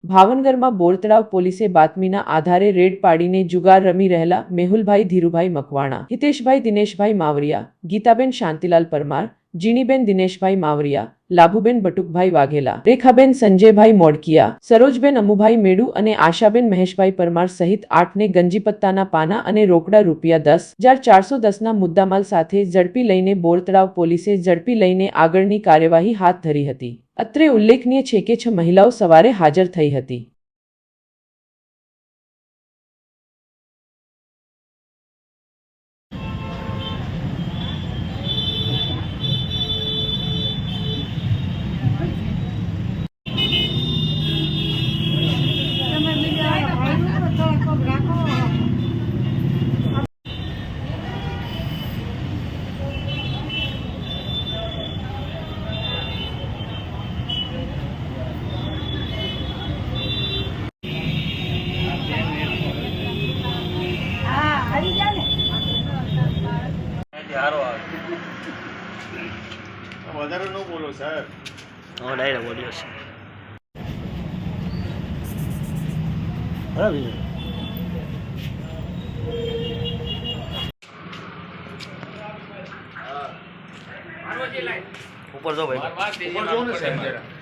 ભાવનગરમાં બોરતળાવ પોલીસે બાતમીના આધારે રેડ પાડીને જુગાર રમી રહેલા મેહુલભાઈ ધીરુભાઈ મકવાણા, હિતેશભાઈ દિનેશભાઈ માવરિયા, ગીતાબેન શાંતિલાલ પરમાર, જીણીબેન દિનેશભાઈ માવરિયા, લાભુબેન બટુકભાઈ વાઘેલા, રેખાબેન સંજયભાઈ મોડકિયા, સરોજબેન અમુભાઈ મેડુ અને આશાબેન મહેશભાઈ પરમાર સહિત 8ને ગંજીપત્તાના પાના અને રોકડા ₹10,410ના મુદ્દામાલ સાથે ઝડપી લઈને બોરતળાવ પોલીસે ઝડપી લઈને આગળની કાર્યવાહી હાથ ધરી હતી। અત્રે ઉલ્લેખનીય છે કે 6 મહિલાઓ સવારે હાજર થઈ હતી। વધારે ન બોલો સર। હું ડાયરેક્ટ બોલ્યો છું બરાબર। ઉપર જો ભાઈ, ઉપર જો ને સાહેબ જરા।